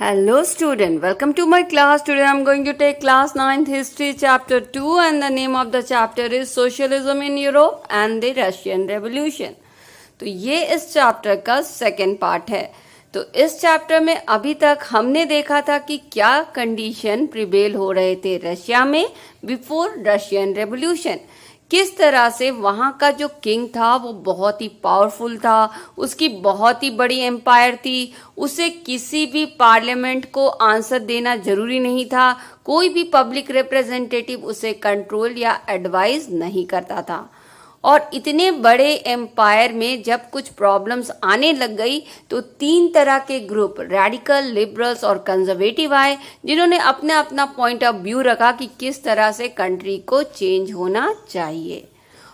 Hello student, welcome to my class. Today I am going to take class 9th history chapter 2 and the name of the chapter is Socialism in Europe and the Russian Revolution. तो ये इस chapter का second part है। तो इस chapter में अभी तक हमने देखा था कि क्या कंडीशन प्रिवेल हो रहे थे रशिया में बिफोर रशियन रेवोल्यूशन। किस तरह से वहाँ का जो किंग था वो बहुत ही पावरफुल था, उसकी बहुत ही बड़ी एम्पायर थी, उसे किसी भी पार्लियामेंट को आंसर देना जरूरी नहीं था, कोई भी पब्लिक रिप्रेजेंटेटिव उसे कंट्रोल या एडवाइस नहीं करता था। और इतने बड़े एम्पायर में जब कुछ प्रॉब्लम्स आने लग गई तो तीन तरह के ग्रुप रेडिकल, लिबरल्स और कंजर्वेटिव आए, जिन्होंने अपना अपना पॉइंट ऑफ व्यू रखा कि किस तरह से कंट्री को चेंज होना चाहिए।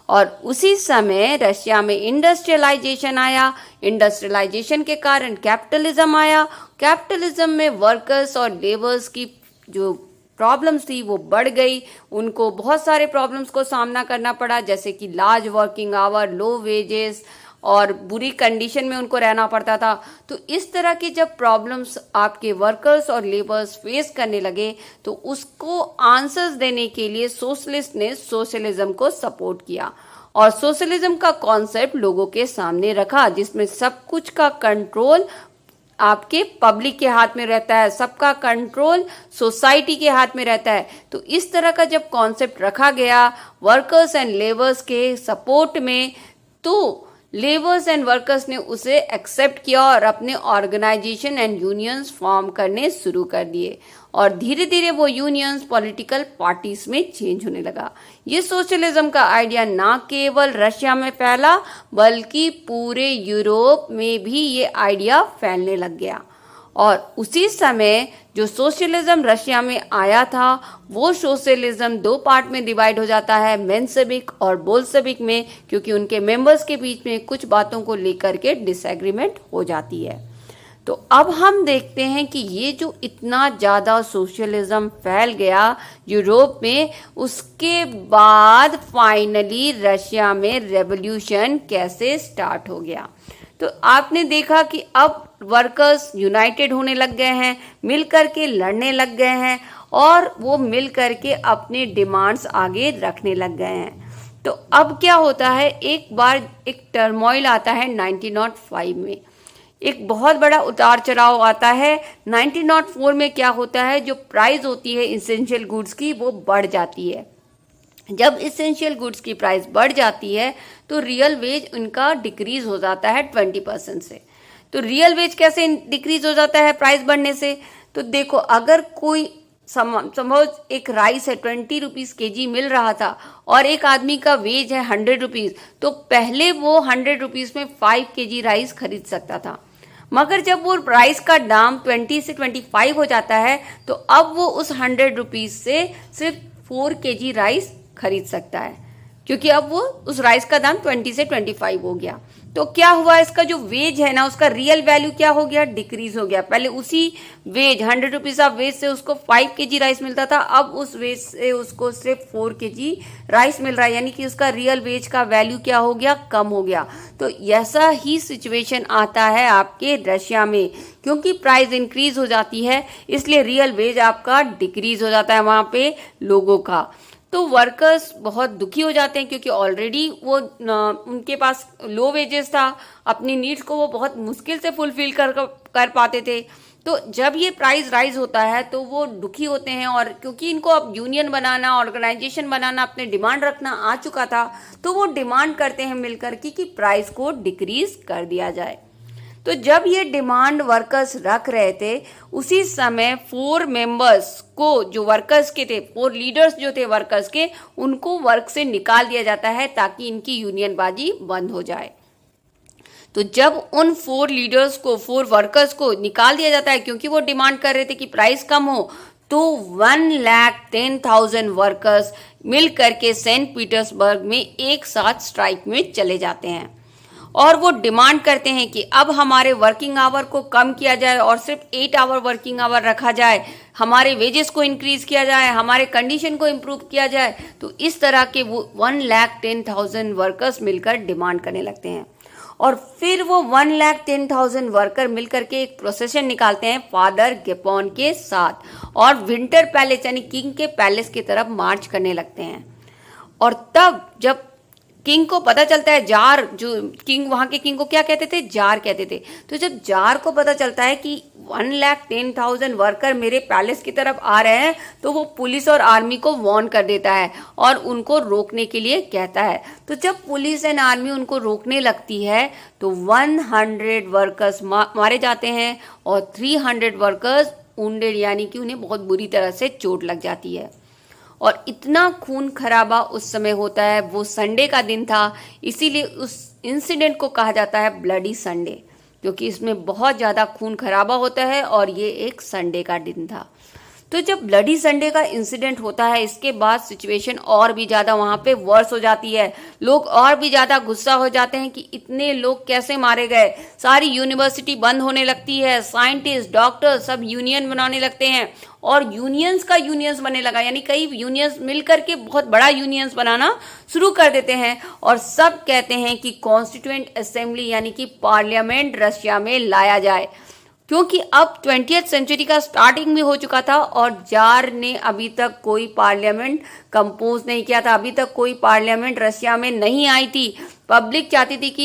और उसी समय रशिया में इंडस्ट्रियलाइजेशन आया, इंडस्ट्रियलाइजेशन के कारण कैपिटलिज्म आया, कैपिटलिज्म में वर्कर्स और लेबर्स की जो प्रॉब्लम्स थी वो बढ़ गई, उनको बहुत सारे प्रॉब्लम्स को सामना करना पड़ा, जैसे कि large working hour, low wages और बुरी कंडीशन में उनको रहना पड़ता था। तो इस तरह की जब प्रॉब्लम्स आपके वर्कर्स और लेबर्स फेस करने लगे तो उसको आंसर्स देने के लिए सोशलिस्ट ने सोशलिज्म को सपोर्ट किया और सोशलिज्म का कॉन्सेप्ट लोगों के सामने रखा, जिसमें सब कुछ का कंट्रोल आपके पब्लिक के हाथ में रहता है, सबका कंट्रोल सोसाइटी के हाथ में रहता है। तो इस तरह का जब कॉन्सेप्ट रखा गया वर्कर्स एंड लेबर्स के सपोर्ट में, तो लेबर्स एंड वर्कर्स ने उसे एक्सेप्ट किया और अपने ऑर्गेनाइजेशन एंड यूनियंस फॉर्म करने शुरू कर दिए और धीरे धीरे वो यूनियंस पॉलिटिकल पार्टीज में चेंज होने लगा। ये सोशलिज्म का आइडिया ना केवल रशिया में फैला बल्कि पूरे यूरोप में भी ये आइडिया फैलने लग गया। और उसी समय जो सोशलिज्म रशिया में आया था वो सोशलिज्म दो पार्ट में डिवाइड हो जाता है, मेंशेविक और बोल्शेविक में, क्योंकि उनके मेंबर्स के बीच में कुछ बातों को लेकर के डिसएग्रीमेंट हो जाती है। तो अब हम देखते हैं कि ये जो इतना ज़्यादा सोशलिज्म फैल गया यूरोप में, उसके बाद फाइनली रशिया में रेवोल्यूशन कैसे स्टार्ट हो गया। तो आपने देखा कि अब वर्कर्स यूनाइटेड होने लग गए हैं, मिल करके लड़ने लग गए हैं और वो मिल करके अपने डिमांड्स आगे रखने लग गए हैं। तो अब क्या होता है, एक बार एक टर्मोइल आता है 1905 में, एक बहुत बड़ा उतार चढ़ाव आता है। 1904 में क्या होता है, जो प्राइस होती है इसेंशियल गुड्स की वो बढ़ जाती है। जब इसेंशियल गुड्स की प्राइस बढ़ जाती है तो रियल वेज उनका डिक्रीज हो जाता है 20% से। तो रियल वेज कैसे डिक्रीज हो जाता है प्राइस बढ़ने से, तो देखो अगर कोई संभव एक राइस है 20 रुपीज केजी मिल रहा था और एक आदमी का वेज है 100 रुपीज, तो पहले वो 100 रुपीज में 5 केजी राइस खरीद सकता था। मगर जब वो राइस का दाम 20 से 25 हो जाता है तो अब वो उस 100 रुपीज से सिर्फ 4 केजी राइस खरीद सकता है, क्योंकि अब वो उस राइस का दाम 20 से 25 हो गया। तो क्या हुआ, इसका जो वेज है ना उसका रियल वैल्यू क्या हो गया, डिक्रीज हो गया। पहले उसी वेज 100 रुपीज ऑफ वेज से उसको 5 केजी राइस मिलता था, अब उस वेज से उसको सिर्फ 4 केजी राइस मिल रहा है, यानी कि उसका रियल वेज का वैल्यू क्या हो गया, कम हो गया। तो ऐसा ही सिचुएशन आता है आपके रशिया में, क्योंकि प्राइस इंक्रीज हो जाती है इसलिए रियल वेज आपका डिक्रीज हो जाता है वहां पे लोगों का। तो वर्कर्स बहुत दुखी हो जाते हैं, क्योंकि ऑलरेडी वो उनके पास लो वेजेस था, अपनी नीड्स को वो बहुत मुश्किल से फुलफिल कर पाते थे। तो जब ये प्राइस राइज होता है तो वो दुखी होते हैं, और क्योंकि इनको अब यूनियन बनाना, ऑर्गेनाइजेशन बनाना, अपने डिमांड रखना आ चुका था, तो वो डिमांड करते हैं मिलकर कि प्राइस को डिक्रीज कर दिया जाए। तो जब ये डिमांड वर्कर्स रख रहे थे उसी समय 4 मेंबर्स को, जो वर्कर्स के थे, 4 लीडर्स जो थे वर्कर्स के, उनको वर्क से निकाल दिया जाता है ताकि इनकी यूनियनबाजी बंद हो जाए। तो जब उन 4 लीडर्स को, 4 वर्कर्स को निकाल दिया जाता है क्योंकि वो डिमांड कर रहे थे कि प्राइस कम हो, तो 1,10,000 वर्कर्स मिल करके सेंट पीटर्सबर्ग में एक साथ स्ट्राइक में चले जाते हैं और वो डिमांड करते हैं कि अब हमारे वर्किंग आवर को कम किया जाए और सिर्फ 8 आवर वर्किंग आवर रखा जाए, हमारे वेजेस को इंक्रीज किया जाए, हमारे कंडीशन को इम्प्रूव किया जाए। तो इस तरह के वो 1,10,000 वर्कर्स मिलकर डिमांड करने लगते हैं और फिर वो 1,10,000 वर्कर मिलकर के एक प्रोसेशन निकालते हैं फादर गेपॉन के साथ और विंटर पैलेस यानी किंग के पैलेस की तरफ मार्च करने लगते हैं। और तब जब किंग को पता चलता है, जार जो किंग वहां के किंग को क्या कहते थे, जार कहते थे, तो जब जार को पता चलता है कि 1,10,000 वर्कर मेरे पैलेस की तरफ आ रहे हैं, तो वो पुलिस और आर्मी को वार्न कर देता है और उनको रोकने के लिए कहता है। तो जब पुलिस एंड आर्मी उनको रोकने लगती है तो 100 वर्कर्स मारे जाते हैं और 300 वर्कर्स वुंडेड यानी कि उन्हें बहुत बुरी तरह से चोट लग जाती है। और इतना खून खराबा उस समय होता है, वो संडे का दिन था, इसीलिए उस इंसिडेंट को कहा जाता है ब्लडी संडे, क्योंकि इसमें बहुत ज़्यादा खून खराबा होता है और ये एक संडे का दिन था। तो जब ब्लडी संडे का इंसिडेंट होता है, इसके बाद सिचुएशन और भी ज़्यादा वहाँ पे वर्स हो जाती है। लोग और भी ज़्यादा गुस्सा हो जाते हैं कि इतने लोग कैसे मारे गए। सारी यूनिवर्सिटी बंद होने लगती है, साइंटिस्ट, डॉक्टर सब यूनियन बनाने लगते हैं और यूनियंस का यूनियंस बनने लगा, यानी कई यूनियंस मिलकर के बहुत बड़ा यूनियंस बनाना शुरू कर देते हैं और सब कहते हैं कि कॉन्स्टिट्यूएंट असेंबली यानी कि पार्लियामेंट रशिया में लाया जाए, क्योंकि अब 20th सेंचुरी का स्टार्टिंग भी हो चुका था और जार ने अभी तक कोई पार्लियामेंट कंपोज नहीं किया था, अभी तक कोई पार्लियामेंट रशिया में नहीं आई थी। पब्लिक चाहती थी कि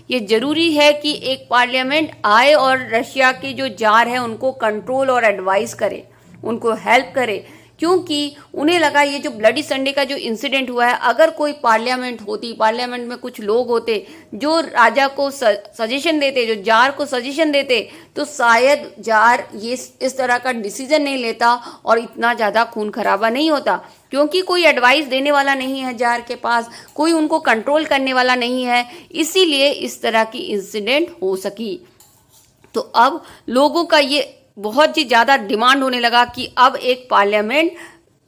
ये जरूरी है कि एक पार्लियामेंट आए और रशिया के जो जार है उनको कंट्रोल और एडवाइस करे, उनको हेल्प करे, क्योंकि उन्हें लगा ये जो ब्लडी संडे का जो इंसिडेंट हुआ है, अगर कोई पार्लियामेंट होती, पार्लियामेंट में कुछ लोग होते जो राजा को सजेशन देते, जो जार को सजेशन देते, तो शायद जार ये इस तरह का डिसीजन नहीं लेता और इतना ज़्यादा खून खराबा नहीं होता, क्योंकि कोई एडवाइस देने वाला नहीं है जार के पास, कोई उनको कंट्रोल करने वाला नहीं है, इसीलिए इस तरह की इंसिडेंट हो सकी। तो अब लोगों का ये बहुत ही ज़्यादा डिमांड होने लगा कि अब एक पार्लियामेंट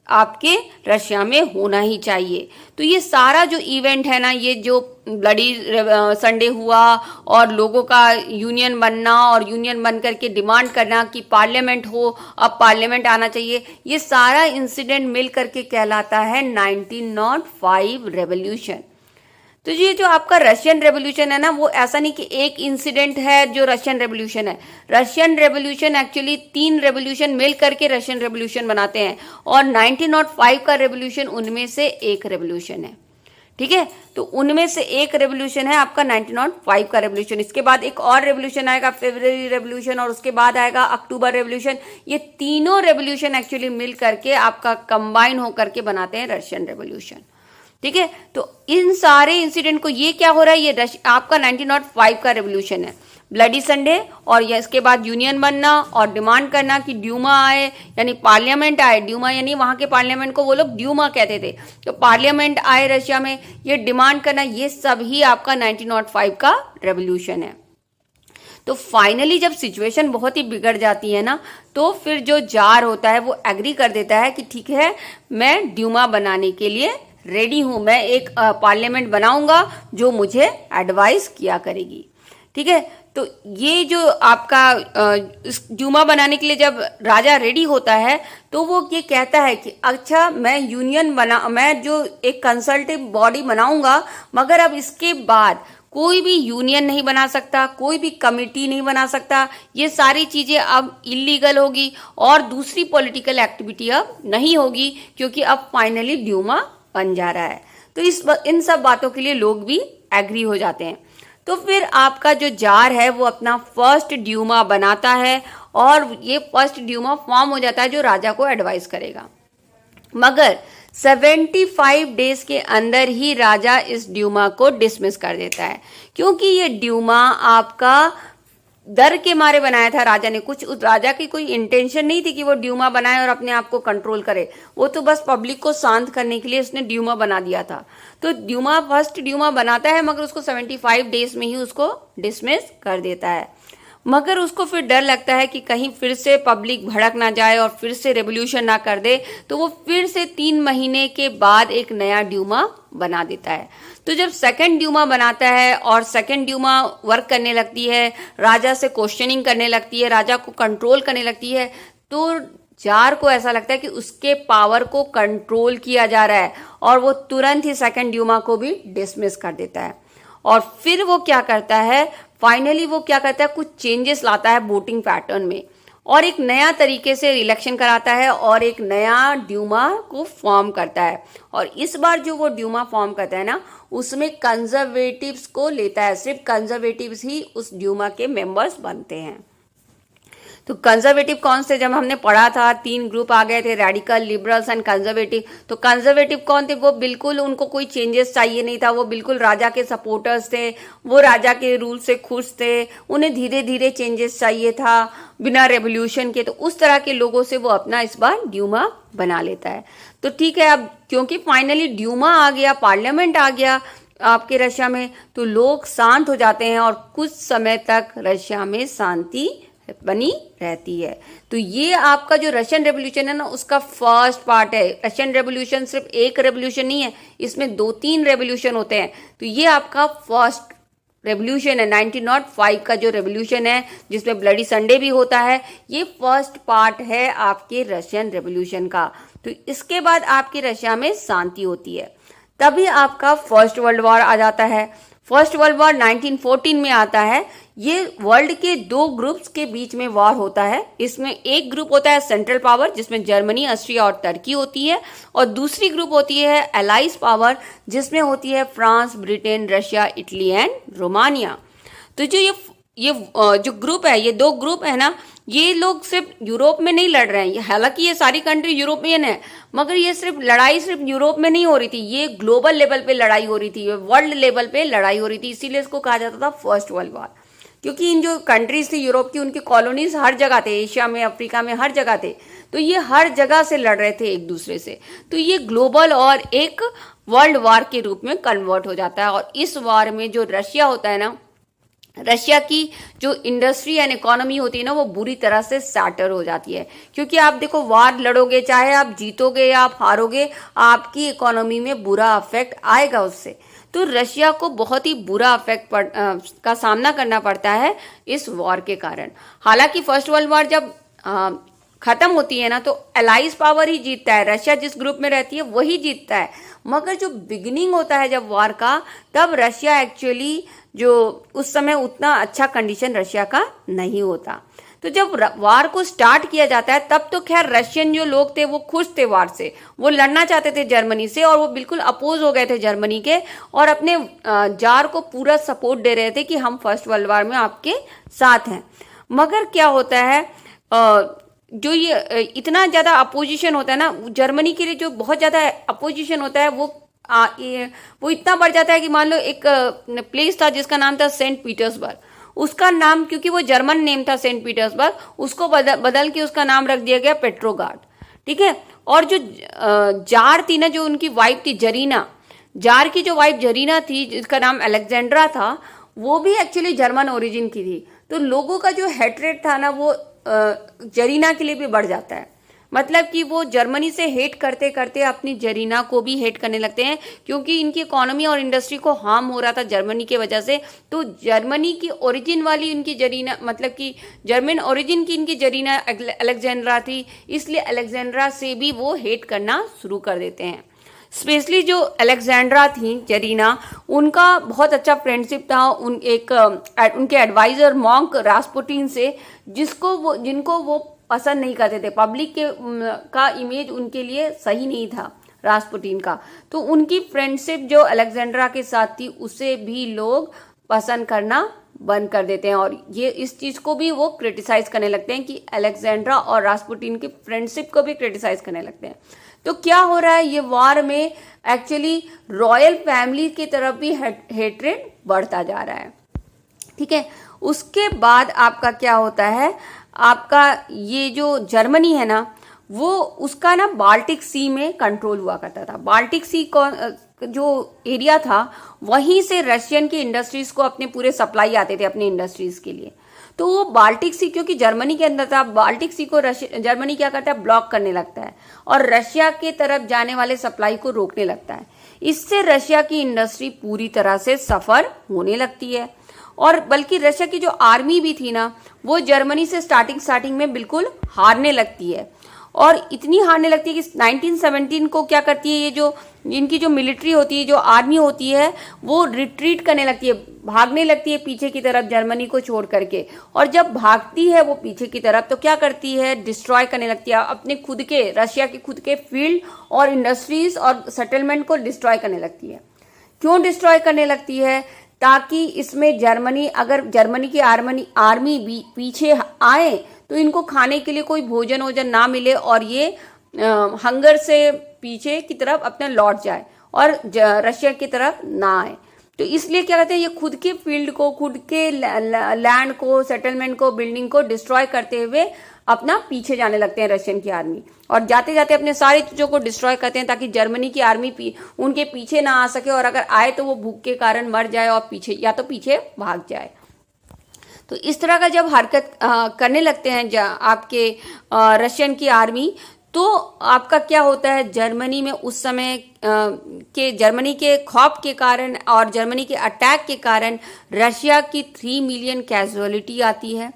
आपके रशिया में होना ही चाहिए। तो ये सारा जो इवेंट है ना, ये जो ब्लडी संडे हुआ और लोगों का यूनियन बनना और यूनियन बन करके डिमांड करना कि पार्लियामेंट हो, अब पार्लियामेंट आना चाहिए, ये सारा इंसिडेंट मिल करके कहलाता है 1905 रेवोल्यूशन। तो ये जो आपका रशियन रेवोल्यूशन है ना, वो ऐसा नहीं कि एक इंसिडेंट है जो रशियन रेवोल्यूशन है। रशियन रेवोल्यूशन एक्चुअली 3 रेवोल्यूशन मिल करके रशियन रेवोल्यूशन बनाते हैं और 1905 का रेवोल्यूशन उनमें से एक रेवोल्यूशन है। ठीक है, तो उनमें से एक रेवोल्यूशन है आपका 1905 का रेवोल्यूशन। इसके बाद एक और रेवोल्यूशन आएगा, फरवरी रेवोल्यूशन, और उसके बाद आएगा अक्टूबर रेवोल्यूशन। ये तीनों रेवोल्यूशन एक्चुअली मिल करके आपका कंबाइन होकर के बनाते हैं रशियन रेवोल्यूशन। ठीक है, तो इन सारे इंसिडेंट को, ये क्या हो रहा है, ये आपका 1905 का रेवोल्यूशन है, ब्लडी संडे, और ये इसके बाद यूनियन बनना और डिमांड करना कि ड्यूमा आए यानी पार्लियामेंट आए। ड्यूमा यानी वहां के पार्लियामेंट को वो लोग ड्यूमा कहते थे, तो पार्लियामेंट आए रशिया में, ये डिमांड करना, ये सब ही आपका 1905 का रेवोल्यूशन है। तो फाइनली जब सिचुएशन बहुत ही बिगड़ जाती है ना, तो फिर जो जार होता है वो एग्री कर देता है कि ठीक है, मैं ड्यूमा बनाने के लिए रेडी हूं, मैं एक पार्लियामेंट बनाऊंगा जो मुझे एडवाइस किया करेगी। ठीक है, तो ये जो आपका इस ड्यूमा बनाने के लिए जब राजा रेडी होता है, तो वो ये कहता है कि अच्छा, मैं जो एक कंसल्टिव बॉडी बनाऊंगा, मगर अब इसके बाद कोई भी यूनियन नहीं बना सकता, कोई भी कमिटी नहीं बना सकता, ये सारी चीजें अब इलीगल होगी और दूसरी पॉलिटिकल एक्टिविटी अब नहीं होगी, क्योंकि अब फाइनली ड्यूमा बन जा रहा है। तो इन सब बातों के लिए लोग भी एग्री हो जाते हैं। तो फिर आपका जो जार है वो अपना फर्स्ट ड्यूमा बनाता है और ये फर्स्ट ड्यूमा फॉर्म हो जाता है जो राजा को एडवाइस करेगा, मगर 75 डेज के अंदर ही राजा इस ड्यूमा को डिसमिस कर देता है, क्योंकि ये ड्यूमा आपका डर के मारे बनाया था राजा ने। कुछ उस राजा की कोई इंटेंशन नहीं थी कि वो ड्यूमा बनाए और अपने आप को कंट्रोल करे, वो तो बस पब्लिक को शांत करने के लिए उसने ड्यूमा बना दिया था। तो फर्स्ट ड्यूमा बनाता है, मगर उसको 75 डेज में ही उसको डिसमिस कर देता है। मगर उसको फिर डर लगता है कि कहीं फिर से पब्लिक भड़क ना जाए और फिर से रेवोल्यूशन ना कर दे, तो वो फिर से 3 महीने के बाद एक नया ड्यूमा बना देता है। तो जब सेकंड ड्यूमा बनाता है और सेकंड ड्यूमा वर्क करने लगती है, राजा से क्वेश्चनिंग करने लगती है, राजा को कंट्रोल करने लगती है, तो जार को ऐसा लगता है कि उसके पावर को कंट्रोल किया जा रहा है और वो तुरंत ही सेकंड ड्यूमा को भी डिसमिस कर देता है। और फिर वो क्या करता है, फाइनली वो क्या करता है, कुछ चेंजेस लाता है वोटिंग पैटर्न में और एक नया तरीके से इलेक्शन कराता है और एक नया ड्यूमा को फॉर्म करता है। और इस बार जो वो ड्यूमा फॉर्म करता है ना, उसमें कंजर्वेटिव्स को लेता है, सिर्फ कंजर्वेटिव्स ही उस ड्यूमा के मेंबर्स बनते हैं। तो कंजर्वेटिव कौन से, जब हमने पढ़ा था 3 ग्रुप आ गए थे, रेडिकल, लिबरल्स एंड कंजर्वेटिव। तो कंजर्वेटिव कौन थे, वो बिल्कुल उनको कोई चेंजेस चाहिए नहीं था, वो बिल्कुल राजा के सपोर्टर्स थे, वो राजा के रूल से खुश थे, उन्हें धीरे धीरे चेंजेस चाहिए था बिना रेवोल्यूशन के। तो उस तरह के लोगों से वो अपना इस बार ड्यूमा बना लेता है। तो ठीक है, अब क्योंकि फाइनली ड्यूमा आ गया, पार्लियामेंट आ गया आपके रशिया में, तो लोग शांत हो जाते हैं और कुछ समय तक रशिया में शांति बनी रहती है। तो ये आपका जो रशियन रेवोल्यूशन है ना, उसका फर्स्ट पार्ट है। रशियन रेवोल्यूशन सिर्फ एक रेवोल्यूशन नहीं है, इसमें 2-3 रेवोल्यूशन होते हैं। तो ये आपका फर्स्ट रेवोल्यूशन है, 1905 का जो रेवोल्यूशन है, जिसमें ब्लडी संडे भी होता है, ये फर्स्ट पार्ट है आपके रशियन रेवोल्यूशन का। तो इसके बाद आपके रशिया में शांति होती है, तभी आपका फर्स्ट वर्ल्ड वॉर आ जाता है। फर्स्ट वर्ल्ड वॉर 1914 में आता है। ये वर्ल्ड के 2 ग्रुप्स के बीच में वॉर होता है। इसमें एक ग्रुप होता है सेंट्रल पावर, जिसमें जर्मनी, ऑस्ट्रिया और तुर्की होती है, और दूसरी ग्रुप होती है एलाइज पावर, जिसमें होती है France, Britain, Russia, Italy and Romania. तो जो ये जो ग्रुप है, ये 2 ग्रुप है ना, ये लोग सिर्फ यूरोप में नहीं लड़ रहे हैं। हालांकि ये सारी कंट्री यूरोपियन है, मगर ये लड़ाई सिर्फ यूरोप में नहीं हो रही थी, ये ग्लोबल लेवल पे लड़ाई हो रही थी, वर्ल्ड लेवल पे लड़ाई हो रही थी। इसीलिए इसको कहा जाता था फर्स्ट वर्ल्ड वॉर, क्योंकि इन जो कंट्रीज थी यूरोप की, उनकी कॉलोनीज हर जगह थे, एशिया में, अफ्रीका में, हर जगह थे। तो ये हर जगह से लड़ रहे थे एक दूसरे से। तो ये ग्लोबल और एक वर्ल्ड वॉर के रूप में कन्वर्ट हो जाता है। और इस वॉर में जो रशिया होता है ना, रशिया की जो इंडस्ट्री एंड इकोनॉमी होती है ना, वो बुरी तरह से सैटर हो जाती है। क्योंकि आप देखो, वार लड़ोगे, चाहे आप जीतोगे या आप हारोगे, आपकी इकोनॉमी में बुरा इफेक्ट आएगा उससे। तो रशिया को बहुत ही बुरा इफेक्ट का सामना करना पड़ता है इस वॉर के कारण। हालांकि फर्स्ट वर्ल्ड वॉर जब खत्म होती है ना, तो एलाइज पावर ही जीतता है, रशिया जिस ग्रुप में रहती है वही जीतता है। मगर जो बिगिनिंग होता है जब वॉर का, तब रशिया एक्चुअली जो उस समय उतना अच्छा कंडीशन रशिया का नहीं होता। तो जब वार को स्टार्ट किया जाता है, तब तो खैर रशियन जो लोग थे वो खुश थे वार से, वो लड़ना चाहते थे जर्मनी से, और वो बिल्कुल अपोज हो गए थे जर्मनी के, और अपने जार को पूरा सपोर्ट दे रहे थे कि हम फर्स्ट वर्ल्ड वॉर में आपके साथ हैं। मगर क्या होता है, जो ये इतना ज़्यादा अपोजिशन होता है ना, जर्मनी के लिए जो बहुत ज़्यादा अपोजिशन होता है, वो इतना बढ़ जाता है कि मान लो एक प्लेस था जिसका नाम था सेंट पीटर्सबर्ग। उसका नाम, क्योंकि वो जर्मन नेम था सेंट पीटर्सबर्ग, उसको बदल के उसका नाम रख दिया गया पेट्रोगार्ड। ठीक है। और जो जार थी ना, जो उनकी वाइफ थी जरीना, जार की जो वाइफ जरीना थी, जिसका नाम अलेक्जेंड्रा था, वो भी एक्चुअली जर्मन ओरिजिन की थी। तो लोगों का जो हेट्रेट था ना, वो जरीना के लिए भी बढ़ जाता है। मतलब कि वो जर्मनी से हेट करते करते अपनी जरीना को भी हेट करने लगते हैं, क्योंकि इनकी इकोनॉमी और इंडस्ट्री को हार्म हो रहा था जर्मनी की वजह से। तो जर्मनी की ओरिजिन वाली इनकी जरीना, मतलब कि जर्मन ओरिजिन की इनकी जरीना अलेक्जेंड्रा थी, इसलिए अलेक्जेंड्रा से भी वो हेट करना शुरू कर देते हैं। स्पेशली जो अलेक्जेंड्रा थी जरीना, उनका बहुत अच्छा फ्रेंडशिप था उनके एडवाइजर मॉन्क रास्पुटिन से, जिनको वो पसंद नहीं करते थे। पब्लिक का इमेज उनके लिए सही नहीं था रास्पुटिन का। तो उनकी फ्रेंडशिप जो अलेक्जेंड्रा के साथ थी, उसे भी लोग पसंद करना बंद कर देते हैं, और ये इस चीज को भी वो क्रिटिसाइज करने लगते हैं कि अलेक्जेंड्रा और रास्पुटिन की फ्रेंडशिप को भी क्रिटिसाइज करने लगते हैं। तो क्या हो रहा है, ये वॉर में एक्चुअली रॉयल फैमिली की तरफ भी हेट्रेड बढ़ता जा रहा है। ठीक है। उसके बाद आपका क्या होता है, आपका ये जो जर्मनी है ना, वो उसका ना बाल्टिक सी में कंट्रोल हुआ करता था। बाल्टिक सी जो एरिया था, वहीं से रशियन की इंडस्ट्रीज को अपने पूरे सप्लाई आते थे अपनी इंडस्ट्रीज के लिए। तो वो बाल्टिक सी क्योंकि जर्मनी के अंदर था, बाल्टिक सी को जर्मनी क्या करता है, ब्लॉक करने लगता है और रशिया के तरफ जाने वाले सप्लाई को रोकने लगता है। इससे रशिया की इंडस्ट्री पूरी तरह से सफर होने लगती है। और बल्कि रशिया की जो आर्मी भी थी ना, वो जर्मनी से स्टार्टिंग में बिल्कुल हारने लगती है। और इतनी हारने लगती है कि 1917 को क्या करती है, ये जो इनकी जो मिलिट्री होती है, जो आर्मी होती है, वो रिट्रीट करने लगती है, भागने लगती है पीछे की तरफ जर्मनी को छोड़ करके। और जब भागती है वो पीछे की तरफ तो क्या करती है, डिस्ट्रॉय करने लगती है अपने खुद के, रशिया के खुद के फील्ड और इंडस्ट्रीज और सेटलमेंट को डिस्ट्रॉय करने लगती है। क्यों डिस्ट्रॉय करने लगती है? ताकि इसमें जर्मनी, अगर जर्मनी की आर्मी भी पीछे आए तो इनको खाने के लिए कोई भोजन वोजन ना मिले और ये हंगर से पीछे की तरफ अपने लौट जाए और रशिया की तरफ ना आए। तो इसलिए क्या कहते हैं, ये खुद के फील्ड को, खुद के लैंड को, सेटलमेंट को, बिल्डिंग को डिस्ट्रॉय करते हुए अपना पीछे जाने लगते हैं रशियन की आर्मी, और जाते जाते अपने सारी चीजों को डिस्ट्रॉय करते हैं ताकि जर्मनी की आर्मी उनके पीछे ना आ सके, और अगर आए तो वो भूख के कारण मर जाए और पीछे, या तो पीछे भाग जाए। तो इस तरह का जब हरकत करने लगते हैं आपके रशियन की आर्मी, तो आपका क्या होता है, जर्मनी में उस समय जर्मनी के खौफ के कारण और जर्मनी के अटैक के कारण रशिया की 3 मिलियन कैजुअलिटी आती है।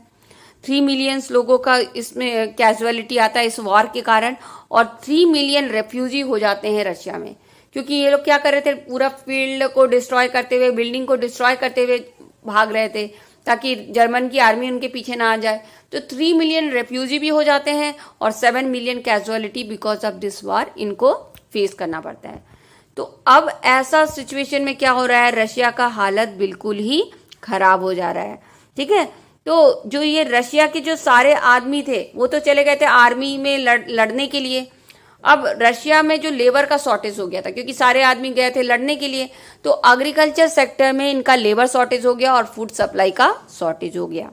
3 मिलियन लोगों का इसमें कैजुअलिटी आता है इस वॉर के कारण, और 3 मिलियन रेफ्यूजी हो जाते हैं रशिया में, क्योंकि ये लोग क्या कर रहे थे, पूरा फील्ड को डिस्ट्रॉय करते हुए, बिल्डिंग को डिस्ट्रॉय करते हुए भाग रहे थे ताकि जर्मन की आर्मी उनके पीछे ना आ जाए। तो 3 मिलियन रेफ्यूजी भी हो जाते हैं और 7 million casualty because of this war इनको फेस करना पड़ता है। तो अब ऐसा सिचुएशन में क्या हो रहा है, रशिया का हालत बिल्कुल ही खराब हो जा रहा है। ठीक है, तो जो ये रशिया के जो सारे आदमी थे वो तो चले गए थे आर्मी में लड़ने के लिए। अब रशिया में जो लेबर का शॉर्टेज हो गया था, क्योंकि सारे आदमी गए थे लड़ने के लिए, तो एग्रीकल्चर सेक्टर में इनका लेबर शॉर्टेज हो गया और फूड सप्लाई का शॉर्टेज हो गया।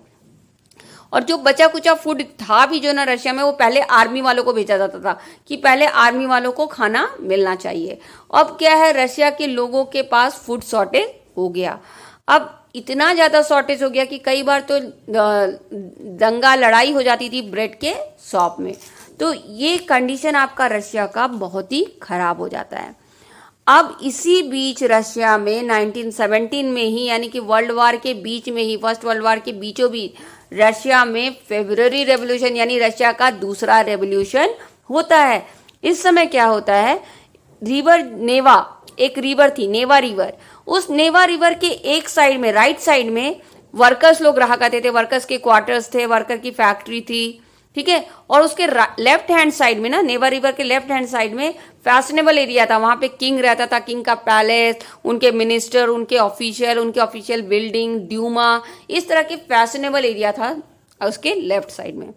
और जो बचा कुचा फूड था भी जो ना रशिया में, वो पहले आर्मी वालों को भेजा जाता था कि पहले आर्मी वालों को खाना मिलना चाहिए। अब क्या है, रशिया के लोगों के पास फूड शॉर्टेज हो गया। अब इतना ज्यादा शॉर्टेज हो गया कि कई बार तो दंगा लड़ाई हो जाती थी ब्रेड के शॉप में। तो ये कंडीशन आपका रशिया का बहुत ही खराब हो जाता है। अब इसी बीच रशिया में 1917 में ही, यानी कि वर्ल्ड वार के बीच में ही, फर्स्ट वर्ल्ड वार के बीचों बीच रशिया में फेब्रुअरी रेवोल्यूशन यानी रशिया का दूसरा रेवोल्यूशन होता है। इस समय क्या होता है, रिवर नेवा, एक रिवर थी नेवा रिवर, उस नेवा रिवर के एक साइड में, राइट साइड में वर्कर्स लोग रहा करते थे, वर्कर्स के क्वार्टर्स थे, वर्कर की फैक्ट्री थी। ठीक है, और उसके लेफ्ट हैंड साइड में ना, नेवा रिवर के लेफ्ट हैंड साइड में फैशनेबल एरिया था, वहां पे किंग रहता था, किंग का पैलेस, उनके मिनिस्टर, उनके ऑफिशियल बिल्डिंग, ड्यूमा, इस तरह के फैशनेबल एरिया था उसके लेफ्ट साइड में।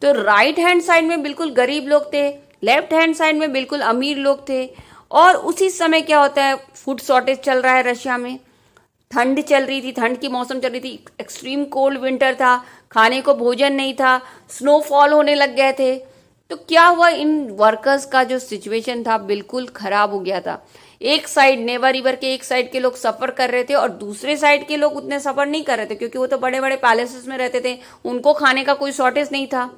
तो राइट हैंड साइड में बिल्कुल गरीब लोग थे, लेफ्ट हैंड साइड में बिल्कुल अमीर लोग थे। और उसी समय क्या होता है, फूड शॉर्टेज चल रहा है रशिया में, ठंड चल रही थी, ठंड की मौसम चल रही थी, एक्सट्रीम कोल्ड विंटर था, खाने को भोजन नहीं था, स्नोफॉल होने लग गए थे। तो क्या हुआ, इन वर्कर्स का जो सिचुएशन था बिल्कुल खराब हो गया था। एक साइड नेवा रिवर के एक साइड के लोग सफर कर रहे थे और दूसरे साइड के लोग उतने सफर नहीं कर रहे थे, क्योंकि वो तो बड़े बड़े पैलेसेस में रहते थे, उनको खाने का कोई शॉर्टेज नहीं था।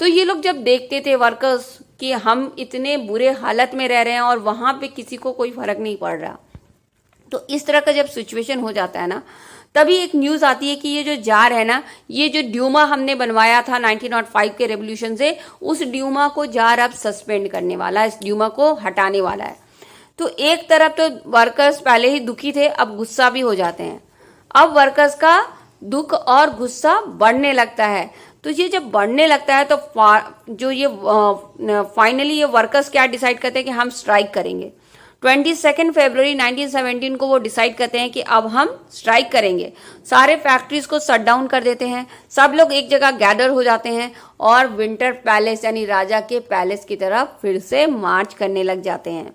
तो ये लोग जब देखते थे वर्कर्स कि हम इतने बुरे हालत में रह रहे हैं और वहां पे किसी को कोई फर्क नहीं पड़ रहा, तो इस तरह का जब सिचुएशन हो जाता है ना, तभी एक न्यूज आती है कि ये जो जार है ना, ये जो ड्यूमा हमने बनवाया था 1905 के रेवोल्यूशन से, उस ड्यूमा को जार अब सस्पेंड करने वाला है, इस ड्यूमा को हटाने वाला है। तो एक तरफ तो वर्कर्स पहले ही दुखी थे, अब गुस्सा भी हो जाते हैं। अब वर्कर्स का दुख और गुस्सा बढ़ने लगता है। तो ये जब बढ़ने लगता है तो जो ये फाइनली ये वर्कर्स क्या डिसाइड करते हैं कि हम स्ट्राइक करेंगे। 22 फरवरी 1917 को वो डिसाइड करते हैं कि अब हम स्ट्राइक करेंगे। सारे फैक्ट्रीज को शट डाउन कर देते हैं, सब लोग एक जगह गैदर हो जाते हैं और विंटर पैलेस यानी राजा के पैलेस की तरफ फिर से मार्च करने लग जाते हैं।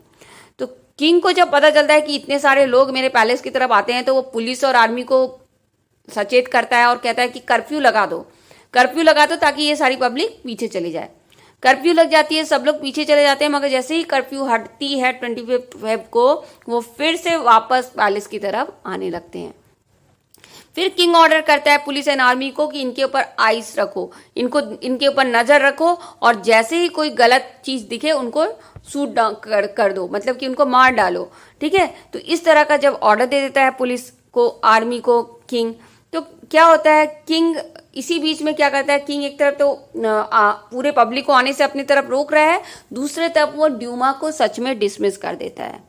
तो किंग को जब पता चलता है कि इतने सारे लोग मेरे पैलेस की तरफ आते हैं, तो वो पुलिस और आर्मी को सचेत करता है और कहता है कि कर्फ्यू लगा दो ताकि ये सारी पब्लिक पीछे चली जाए। कर्फ्यू लग जाती है, सब लोग पीछे चले जाते हैं, मगर जैसे ही कर्फ्यू हटती है 25 फेब को, वो फिर से वापस पैलेस की तरफ आने लगते हैं। फिर किंग ऑर्डर करता है पुलिस एंड आर्मी को कि इनके ऊपर आइस रखो, इनके ऊपर नजर रखो, और जैसे ही कोई गलत चीज दिखे उनको शूट कर दो, मतलब कि उनको मार डालो। ठीक है, तो इस तरह का जब ऑर्डर दे देता है पुलिस को, आर्मी को किंग, तो क्या होता है, किंग इसी बीच में क्या करता है किंग, एक तरफ तो पूरे पब्लिक को आने से अपनी तरफ रोक रहा है, दूसरे तरफ वो ड्यूमा को सच में डिसमिस कर देता है।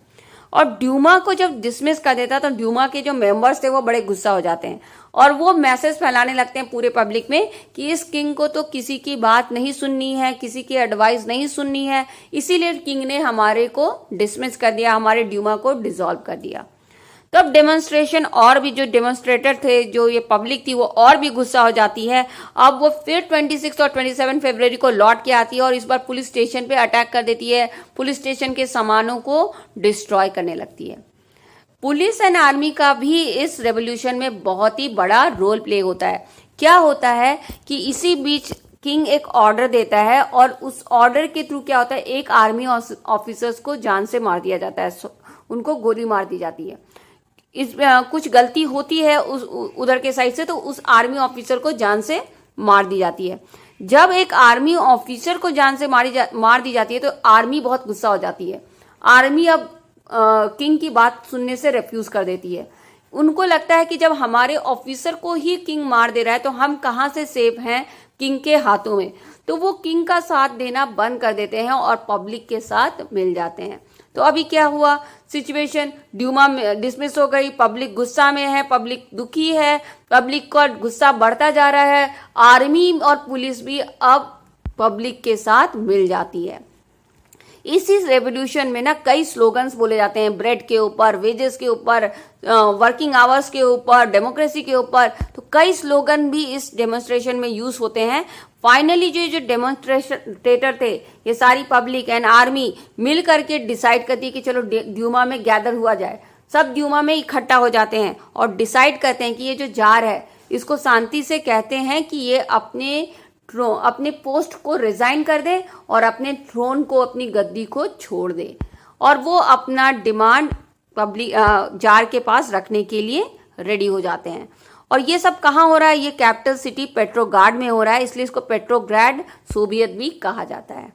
और ड्यूमा को जब डिसमिस कर देता है तो ड्यूमा के जो मेंबर्स थे वो बड़े गुस्सा हो जाते हैं और वो मैसेज फैलाने लगते हैं पूरे पब्लिक में कि इस किंग को तो किसी की बात नहीं सुननी है, किसी की एडवाइस नहीं सुननी है, इसीलिए किंग ने हमारे को डिसमिस कर दिया, हमारे ड्यूमा को डिसॉल्व कर दिया। तब डेमोन्स्ट्रेशन और भी जो डेमोन्स्ट्रेटर थे, जो ये पब्लिक थी, वो और भी गुस्सा हो जाती है। अब वो फिर 26 और 27 फरवरी को लौट के आती है और इस बार पुलिस स्टेशन पे अटैक कर देती है, पुलिस स्टेशन के सामानों को डिस्ट्रॉय करने लगती है। पुलिस एंड आर्मी का भी इस रेवोल्यूशन में बहुत ही बड़ा रोल प्ले होता है। क्या होता है कि इसी बीच किंग एक ऑर्डर देता है और उस ऑर्डर के थ्रू क्या होता है, एक आर्मी ऑफिसर्स को जान से मार दिया जाता है, उनको गोली मार दी जाती है। इस कुछ गलती होती है उधर के साइड से, तो उस आर्मी ऑफिसर को जान से मार दी जाती है। जब एक आर्मी ऑफिसर को जान से मार दी जाती है तो आर्मी बहुत गुस्सा हो जाती है। आर्मी अब किंग की बात सुनने से रिफ्यूज कर देती है। उनको लगता है कि जब हमारे ऑफिसर को ही किंग मार दे रहा है तो हम कहाँ से सेफ हैं किंग के हाथों में। तो वो किंग का साथ देना बंद कर देते हैं और पब्लिक के साथ मिल जाते हैं। तो अभी क्या हुआ, सिचुएशन ड्यूमा डिसमिस हो गई, पब्लिक गुस्सा में है, पब्लिक दुखी है, पब्लिक का गुस्सा बढ़ता जा रहा है। आर्मी और पुलिस भी अब पब्लिक के साथ मिल जाती है। इसी रेवोल्यूशन में ना कई स्लोगन्स बोले जाते हैं, ब्रेड के ऊपर, वेजेस के ऊपर, वर्किंग आवर्स के ऊपर, डेमोक्रेसी के ऊपर। तो कई स्लोगन भी इस डेमोन्स्ट्रेशन में यूज होते हैं। फाइनली जो डेमोन्स्ट्रेटर थे, ये सारी पब्लिक एंड आर्मी मिल करके डिसाइड करती है कि चलो ड्यूमा में गैदर हुआ जाए। सब ड्यूमा में इकट्ठा हो जाते हैं और डिसाइड करते हैं कि ये जो जार है इसको शांति से कहते हैं कि ये अपने पोस्ट को रिजाइन कर दे और अपने थ्रोन को, अपनी गद्दी को छोड़ दे और वो अपना डिमांड पब्लिक जार के पास रखने के लिए रेडी हो जाते हैं। और ये सब कहाँ हो रहा है, ये कैपिटल सिटी पेट्रोग्राड में हो रहा है, इसलिए इसको पेट्रोग्राड सोवियत भी कहा जाता है।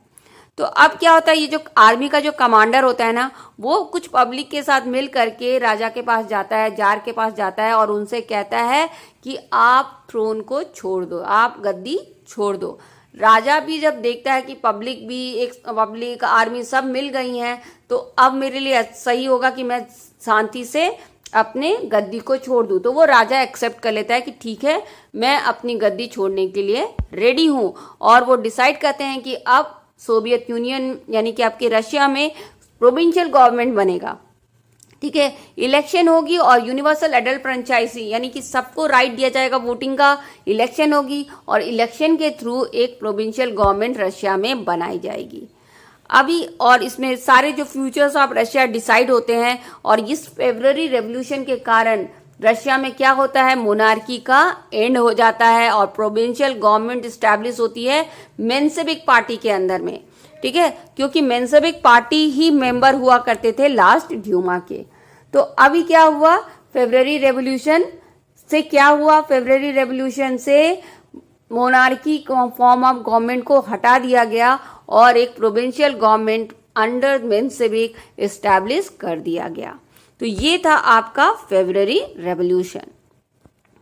तो अब क्या होता है, ये जो आर्मी का जो कमांडर होता है ना, वो कुछ पब्लिक के साथ मिल करके राजा के पास जाता है, जार के पास जाता है और उनसे कहता है कि आप थ्रोन को छोड़ दो, आप गद्दी छोड़ दो। राजा भी जब देखता है कि पब्लिक आर्मी सब मिल गई हैं, तो अब मेरे लिए सही होगा कि मैं शांति से अपने गद्दी को छोड़ दूं, तो वो राजा एक्सेप्ट कर लेता है कि ठीक है, मैं अपनी गद्दी छोड़ने के लिए रेडी हूं। और वो डिसाइड करते हैं कि अब सोवियत यूनियन यानी कि आपके रशिया में प्रोविंशियल गवर्नमेंट बनेगा। ठीक है, इलेक्शन होगी और यूनिवर्सल एडल्ट फ्रेंचाइजी यानी कि सबको राइट दिया जाएगा वोटिंग का, इलेक्शन होगी और इलेक्शन के थ्रू एक प्रोविंशियल गवर्नमेंट रशिया में बनाई जाएगी। अभी और इसमें सारे जो फ्यूचर्स ऑफ रशिया डिसाइड होते हैं और इस फेब्रुअरी रेवोल्यूशन के कारण रशिया में क्या होता है, मोनार्की का एंड हो जाता है और प्रोविंशियल गवर्नमेंट स्टैब्लिश होती है मेंशेविक पार्टी के अंदर में। ठीक है, क्योंकि मेंशेविक पार्टी ही मेंबर हुआ करते थे लास्ट ड्यूमा के। तो अभी क्या हुआ, फेब्रुअरी रेवोल्यूशन से क्या हुआ, फेब्रुअरी रेवोल्यूशन से मोनार्की फॉर्म ऑफ गवर्नमेंट को हटा दिया गया और एक provincial government under Menshevik establish कर दिया गया। तो ये था आपका फेब्रुअरी रेवोल्यूशन।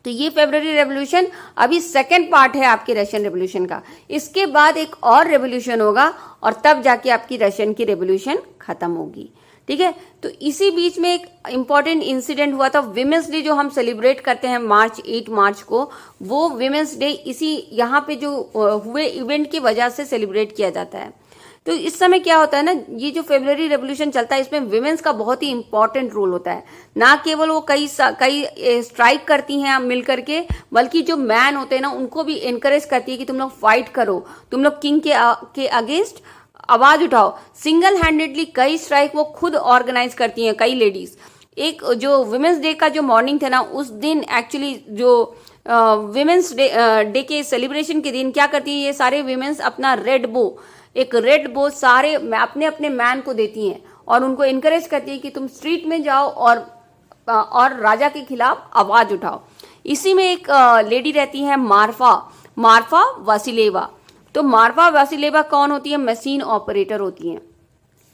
तो ये फेब्रुअरी रेवोल्यूशन अभी सेकेंड पार्ट है आपके रशियन रेवोल्यूशन का। इसके बाद एक और रेवोल्यूशन होगा और तब जाके आपकी रशियन की रेवोल्यूशन खत्म होगी। ठीक है, तो इसी बीच में एक इम्पॉर्टेंट इंसिडेंट हुआ था, विमेंस डे जो हम सेलिब्रेट करते हैं 8 मार्च को, वो विमेंस डे इसी यहाँ पे जो हुए इवेंट की वजह से सेलिब्रेट किया जाता है। तो इस समय क्या होता है ना, ये जो फेब्रुअरी रेवोल्यूशन चलता है इसमें विमेंस का बहुत ही इंपॉर्टेंट रोल होता है। ना केवल वो कई स्ट्राइक करती हैं मिल करके, बल्कि जो मैन होते हैं ना उनको भी इनकरेज करती है कि तुम लोग फाइट करो, तुम लोग किंग के अगेंस्ट आवाज उठाओ। सिंगल हैंडेडली कई स्ट्राइक वो खुद ऑर्गेनाइज करती हैं, कई लेडीज। एक जो विमेंस डे का जो मॉर्निंग था ना, उस दिन एक्चुअली जो विमेंस डे के सेलिब्रेशन के दिन क्या करती है, ये सारे विमेंस अपना एक रेड बो सारे अपने अपने मैन को देती हैं और उनको इनकरेज करती है कि तुम स्ट्रीट में जाओ और राजा के खिलाफ आवाज उठाओ। इसी में एक लेडी रहती है मार्फा वासिलेवा। तो मार्फा वासिलेवा कौन होती है, मशीन ऑपरेटर होती हैं,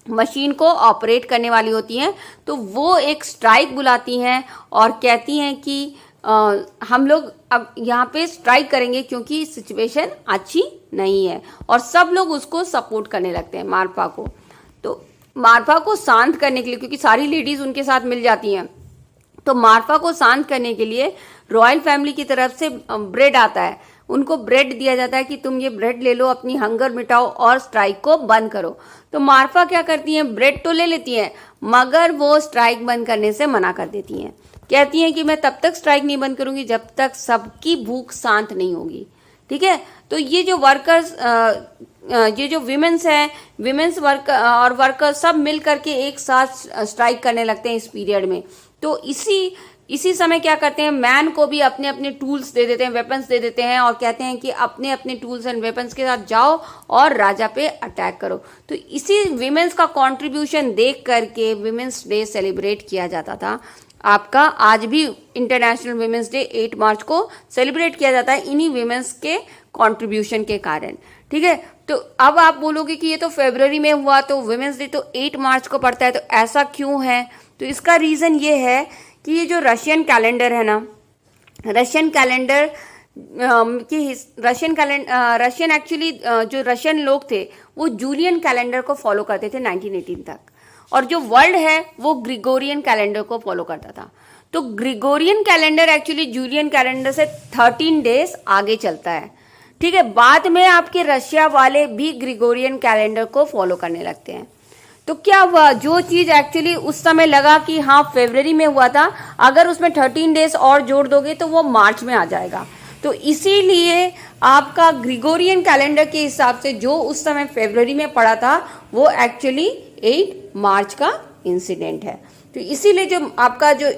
मशीन को ऑपरेट करने वाली होती हैं। तो वो एक स्ट्राइक बुलाती हैं और कहती हैं कि हम लोग अब यहाँ पे स्ट्राइक करेंगे क्योंकि सिचुएशन अच्छी नहीं है, और सब लोग उसको सपोर्ट करने लगते हैं मारफा को। तो मारफा को शांत करने के लिए, क्योंकि सारी लेडीज उनके साथ मिल जाती हैं, तो मारफा को शांत करने के लिए रॉयल फैमिली की तरफ से ब्रेड आता है, उनको ब्रेड दिया जाता है कि तुम ये ब्रेड ले लो, अपनी हंगर मिटाओ और स्ट्राइक को बंद करो। तो मारफा क्या करती हैं, ब्रेड तो ले लेती हैं, मगर वो स्ट्राइक बंद करने से मना कर देती हैं। कहती हैं कि मैं तब तक स्ट्राइक नहीं बंद करूंगी जब तक सबकी भूख शांत नहीं होगी। ठीक है, तो ये जो वर्कर्स, ये जो विमेंस हैं, विमेंस वर्क और वर्कर्स सब मिल करके एक साथ स्ट्राइक करने लगते हैं इस पीरियड में। तो इसी समय क्या करते हैं, मैन को भी अपने अपने टूल्स दे देते हैं, वेपन्स दे देते हैं, और कहते हैं कि अपने अपने टूल्स एंड वेपन्स के साथ जाओ और राजा पे अटैक करो। तो इसी विमेंस का कंट्रीब्यूशन देख करके विमेंस डे सेलिब्रेट किया जाता था। आपका आज भी इंटरनेशनल विमेंस डे 8 मार्च को सेलिब्रेट किया जाता है इन्हीं विमेंस के कंट्रीब्यूशन के कारण। ठीक है, तो अब आप बोलोगे कि ये तो फरवरी में हुआ, तो विमेंस डे तो 8 मार्च को पड़ता है, तो ऐसा क्यों है? तो इसका रीजन ये है कि ये जो रशियन कैलेंडर है ना, रशियन एक्चुअली जो रशियन लोग थे वो जूलियन कैलेंडर को फॉलो करते थे 1918 तक, और जो वर्ल्ड है वो ग्रिगोरियन कैलेंडर को फॉलो करता था। तो Gregorian calendar actually Julian calendar से 13 डेज आगे चलता है। ठीक है, बाद में आपके रशिया वाले भी ग्रिगोरियन कैलेंडर को फॉलो करने लगते हैं। तो क्या हुआ, जो चीज एक्चुअली उस समय लगा कि हाँ फरवरी में हुआ था, अगर उसमें 13 डेज और जोड़ दोगे तो वो मार्च में आ जाएगा। तो इसीलिए आपका ग्रिगोरियन कैलेंडर के हिसाब से जो उस समय फरवरी में पड़ा था वो एक्चुअली 8 मार्च का इंसिडेंट है। तो इसीलिए जो आपका जो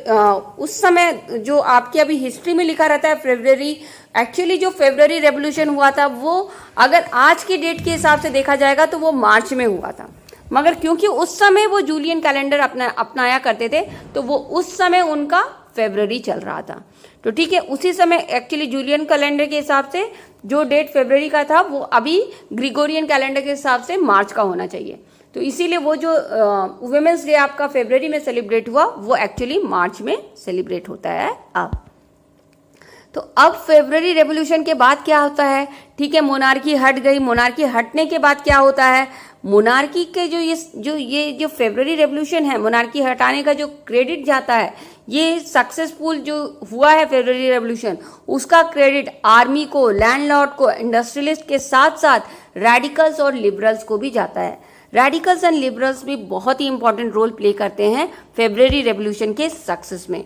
उस समय जो आपके अभी हिस्ट्री में लिखा रहता है फरवरी, एक्चुअली जो फरवरी रेवोल्यूशन हुआ था वो अगर आज की डेट के हिसाब से देखा जाएगा तो वो मार्च में हुआ था, मगर क्योंकि उस समय वो जूलियन कैलेंडर अपनाया करते थे तो वो उस समय उनका फरवरी चल रहा था। तो ठीक है, उसी समय एक्चुअली जूलियन कैलेंडर के हिसाब से जो डेट फरवरी का था वो अभी ग्रिगोरियन कैलेंडर के हिसाब से मार्च का होना चाहिए। तो इसीलिए वो जो वुमेन्स डे आपका फरवरी में सेलिब्रेट हुआ वो एक्चुअली मार्च में सेलिब्रेट होता है अब। तो अब फरवरी रेवोल्यूशन के बाद क्या होता है, ठीक है, मोनार्की हट गई। मोनार्की हटने के बाद क्या होता है, मोनार्की के जो फरवरी रेवोल्यूशन है, मोनार्की हटाने का जो क्रेडिट जाता है, ये सक्सेसफुल जो हुआ है फरवरी रेवोल्यूशन, उसका क्रेडिट आर्मी को, लैंडलॉर्ड को, इंडस्ट्रियलिस्ट के साथ साथ रेडिकल्स और लिबरल्स को भी जाता है। रेडिकल्स एंड लिबरल्स भी बहुत ही इंपॉर्टेंट रोल प्ले करते हैं फरवरी रेवोल्यूशन के सक्सेस में।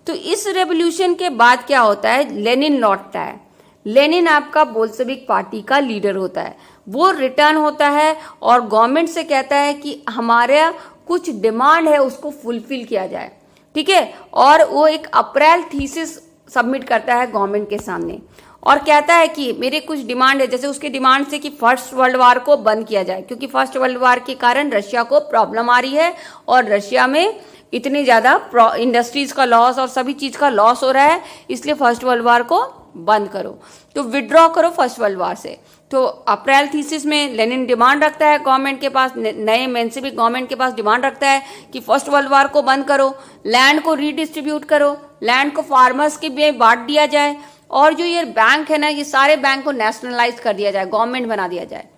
तो इस रेवोल्यूशन के बाद क्या होता है, लेनिन लौटता है। लेनिन आपका बोल्शेविक पार्टी का लीडर होता है, वो रिटर्न होता है और गवर्नमेंट से कहता है कि हमारा कुछ डिमांड है उसको फुलफिल किया जाए। ठीक है, और वो एक अप्रैल थीसिस सबमिट करता है गवर्नमेंट के सामने और कहता है कि मेरे कुछ डिमांड है, जैसे उसके डिमांड से कि फर्स्ट वर्ल्ड वार को बंद किया जाए, क्योंकि फर्स्ट वर्ल्ड वार के कारण रशिया को प्रॉब्लम आ रही है और रशिया में इतनी ज़्यादा इंडस्ट्रीज का लॉस और सभी चीज़ का लॉस हो रहा है, इसलिए फर्स्ट वर्ल्ड वार को बंद करो, तो विड्रॉ करो फर्स्ट वर्ल्ड वार से। तो अप्रैल थीसिस में लेनिन डिमांड रखता है गवर्नमेंट के पास, नए मेंशेविक गवर्नमेंट के पास डिमांड रखता है कि फर्स्ट वर्ल्ड वार को बंद करो, लैंड को रीडिस्ट्रीब्यूट करो, लैंड को फार्मर्स के भी बांट दिया जाए, और जो ये बैंक है ना, ये सारे बैंक को नेशनलाइज कर दिया जाए, गवर्नमेंट बना दिया जाए।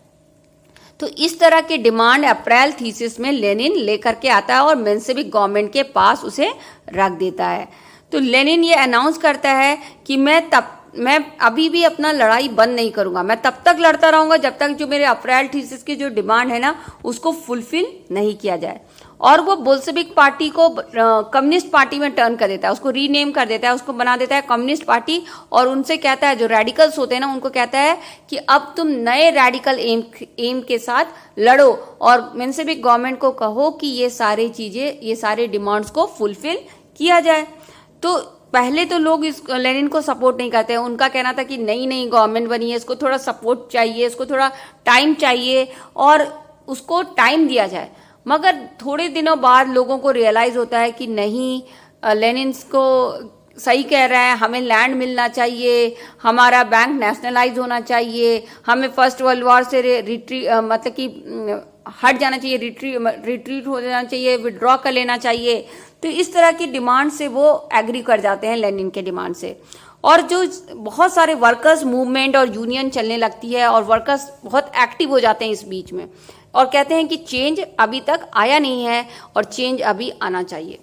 तो इस तरह के डिमांड अप्रैल थीसिस में लेनिन लेकर के आता है और मेंशेविक गवर्नमेंट के पास उसे रख देता है। तो लेनिन ये अनाउंस करता है कि मैं अभी भी अपना लड़ाई बंद नहीं करूंगा, मैं तब तक लड़ता रहूंगा जब तक जो मेरे अप्रैल थीसिस की जो डिमांड है ना उसको फुलफिल नहीं किया जाए। और वो बोल्शेविक पार्टी को कम्युनिस्ट पार्टी में टर्न कर देता है, उसको रीनेम कर देता है, उसको बना देता है कम्युनिस्ट पार्टी, और उनसे कहता है, जो रेडिकल्स होते हैं ना उनको कहता है कि अब तुम नए रेडिकल एम के साथ लड़ो और मेंशेविक गवर्नमेंट को कहो कि ये सारी चीजें, ये सारे डिमांड्स को फुलफिल किया जाए। तो पहले तो लोग इस लेनिन को सपोर्ट नहीं करते हैं, उनका कहना था कि नई गवर्नमेंट बनी है, इसको थोड़ा सपोर्ट चाहिए, इसको थोड़ा टाइम चाहिए और उसको टाइम दिया जाए। मगर थोड़े दिनों बाद लोगों को रियलाइज होता है कि नहीं, लेनिन को सही कह रहा है, हमें लैंड मिलना चाहिए, हमारा बैंक नेशनलाइज होना चाहिए, हमें फर्स्ट वर्ल्ड वॉर से मतलब कि हट जाना चाहिए, रिट्रीट हो जाना चाहिए, विड्रॉ कर लेना चाहिए। तो इस तरह की डिमांड से वो एग्री कर जाते हैं लेनिन के डिमांड से। और जो बहुत सारे वर्कर्स मूवमेंट और यूनियन चलने लगती है और वर्कर्स बहुत एक्टिव हो जाते हैं इस बीच में और कहते हैं कि चेंज अभी तक आया नहीं है और चेंज अभी आना चाहिए।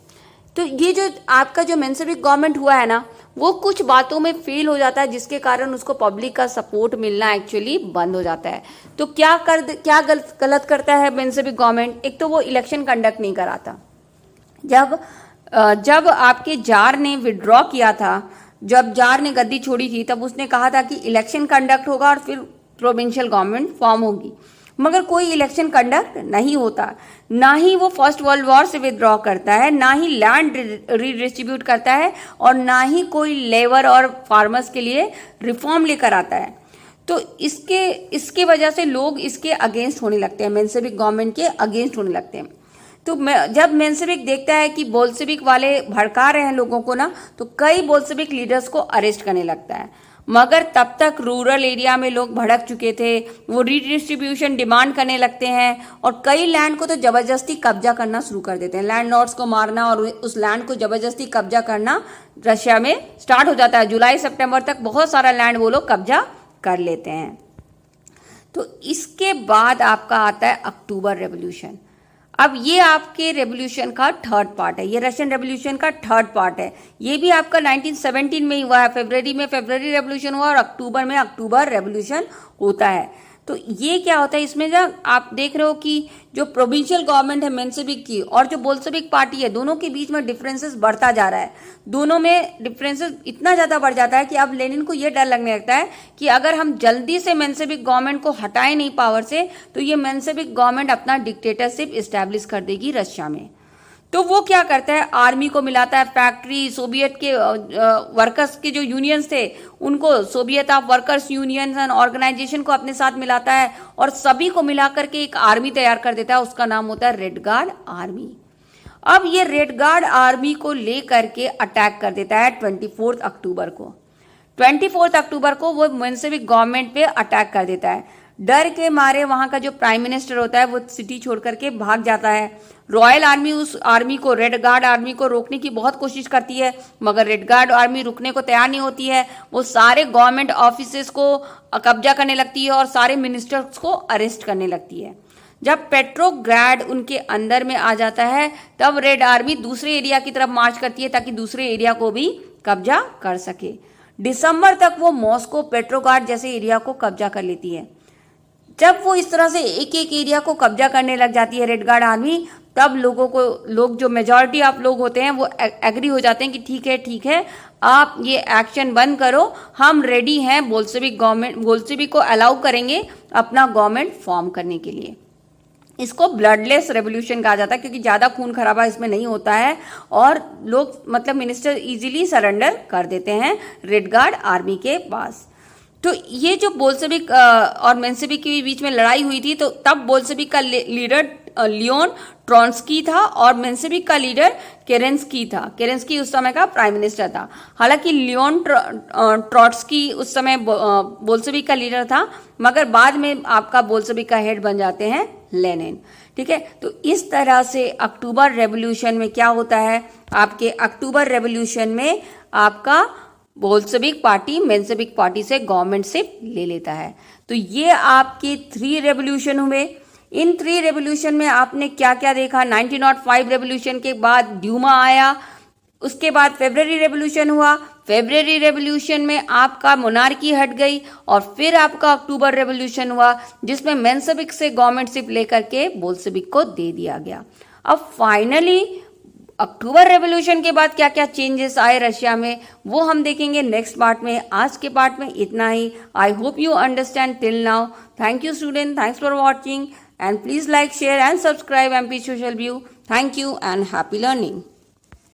तो ये जो आपका जो मेंशेविक गवर्नमेंट हुआ है ना, वो कुछ बातों में फेल हो जाता है जिसके कारण उसको पब्लिक का सपोर्ट मिलना एक्चुअली बंद हो जाता है। तो क्या गलत करता है मेंशेविक गवर्नमेंट? एक तो वो इलेक्शन कंडक्ट नहीं कराता। जब आपके जार ने विड्रॉ किया था, जब जार ने गद्दी छोड़ी थी, तब उसने कहा था कि इलेक्शन कंडक्ट होगा और फिर प्रोविंशियल गवर्नमेंट फॉर्म होगी, मगर कोई इलेक्शन कंडक्ट नहीं होता। ना ही वो फर्स्ट वर्ल्ड वॉर से विड्रॉ करता है, ना ही लैंड रीडिस्ट्रीब्यूट करता है और ना ही कोई लेबर और फार्मर्स के लिए रिफॉर्म लेकर आता है। तो इसके वजह से लोग इसके अगेंस्ट होने लगते हैं, मेंशेविक गवर्नमेंट के अगेंस्ट होने लगते हैं। तो जब मेंशेविक देखता है कि बोल्शेविक वाले भड़का रहे हैं लोगों को ना, तो कई बोल्शेविक लीडर्स को अरेस्ट करने लगता है। मगर तब तक रूरल एरिया में लोग भड़क चुके थे, वो रीडिस्ट्रीब्यूशन डिमांड करने लगते हैं और कई लैंड को तो जबरदस्ती कब्जा करना शुरू कर देते हैं। लैंड लॉर्ड्स को मारना और उस लैंड को जबरदस्ती कब्जा करना रशिया में स्टार्ट हो जाता है। जुलाई सितंबर तक बहुत सारा लैंड वो लोग कब्जा कर लेते हैं। तो इसके बाद आपका आता है अक्टूबर रेवोल्यूशन। अब ये आपके रेवोल्यूशन का थर्ड पार्ट है, ये रशियन रेवोल्यूशन का थर्ड पार्ट है। ये भी आपका 1917 में ही हुआ है, फरवरी में फरवरी रेवोल्यूशन हुआ और अक्टूबर में अक्टूबर रेवोल्यूशन होता है। तो ये क्या होता है इसमें, जब आप देख रहे हो कि जो प्रोविंशियल गवर्नमेंट है मेंशेविक की और जो बोल्शेविक पार्टी है, दोनों के बीच में डिफरेंसेस बढ़ता जा रहा है। दोनों में डिफरेंसेस इतना ज़्यादा बढ़ जाता है कि अब लेनिन को ये डर लगने लगता है कि अगर हम जल्दी से मेंशेविक गवर्नमेंट को हटाए नहीं पावर से, तो ये मेंशेविक गवर्नमेंट अपना डिक्टेटरशिप इस्टेब्लिश कर देगी रशिया में। तो वो क्या करता है, आर्मी को मिलाता है, फैक्ट्री, सोवियत के वर्कर्स के जो यूनियंस थे उनको, Soviet of workers union and organization को अपने साथ मिलाता है और सभी को मिलाकर के एक आर्मी तैयार कर देता है। उसका नाम होता है रेड गार्ड आर्मी। अब ये रेड गार्ड आर्मी को लेकर के अटैक कर देता है 24 अक्टूबर को। 24 अक्टूबर को वो मेंशेविक गवर्नमेंट पे अटैक कर देता है। डर के मारे वहां का जो प्राइम मिनिस्टर होता है वो सिटी छोड़ करके भाग जाता है। रॉयल आर्मी उस आर्मी को, रेड गार्ड आर्मी को रोकने की बहुत कोशिश करती है, मगर रेड गार्ड आर्मी रुकने को तैयार नहीं होती है। वो सारे गवर्नमेंट ऑफिसेस को कब्जा करने लगती है और सारे मिनिस्टर्स को अरेस्ट करने लगती है। जब पेट्रोग्राड उनके अंदर में आ जाता है, तब रेड आर्मी दूसरे एरिया की तरफ मार्च करती है ताकि दूसरे एरिया को भी कब्जा कर सके। दिसंबर तक वो मॉस्को, पेट्रोग्राड जैसे एरिया को कब्जा कर लेती है। जब वो इस तरह से एक एक एरिया को कब्जा करने लग जाती है रेड गार्ड आर्मी, तब लोग जो मेजॉरिटी ऑफ लोग होते हैं वो एग्री हो जाते हैं कि ठीक है आप ये एक्शन बंद करो, हम रेडी हैं, बोल्शेविक को अलाउ करेंगे अपना गवर्नमेंट फॉर्म करने के लिए। इसको ब्लडलेस रेवोल्यूशन कहा जाता है क्योंकि ज़्यादा खून खराबा इसमें नहीं होता है और लोग मतलब मिनिस्टर इजीली सरेंडर कर देते हैं रेड गार्ड आर्मी के पास। तो ये जो बोल्शेविक और मेंशेविक के बीच में लड़ाई हुई थी, तो तब बोल्शेविक का लीडर लियोन ट्रॉट्स्की था और मेंशेविक का लीडर केरेंस्की था। केरेंस्की उस समय का प्राइम मिनिस्टर था। हालांकि लियोन ट्रॉट्स्की उस समय बोल्शेविक का लीडर था, मगर बाद में आपका बोल्शेविक का हेड बन जाते हैं लेनिन। ठीक है, तो इस तरह से अक्टूबर रेवोल्यूशन में क्या होता है, आपके अक्टूबर रेवोल्यूशन में आपका बोल्शेविक पार्टी मेंशेविक पार्टी से गवर्नमेंटशिप ले लेता है। तो ये आपके 3 रेवोल्यूशन हुए। इन 3 रेवोल्यूशन में आपने क्या क्या देखा, 1905 रेवोल्यूशन के बाद ड्यूमा आया, उसके बाद फेब्रुअरी रेवोल्यूशन हुआ। फेब्रुअरी रेवोल्यूशन में आपका मोनार्की हट गई और फिर आपका अक्टूबर रेवोल्यूशन हुआ जिसमें मेंशेविक से गवर्नमेंटशिप लेकर के बोल्शेविक को दे दिया गया। अब फाइनली अक्टूबर रेवोल्यूशन के बाद क्या क्या चेंजेस आए रशिया में, वो हम देखेंगे नेक्स्ट पार्ट में। आज के पार्ट में इतना ही। I hope you understand till now. Thank you student, thanks for watching and please like, share and subscribe MP Social View. Thank you and happy learning.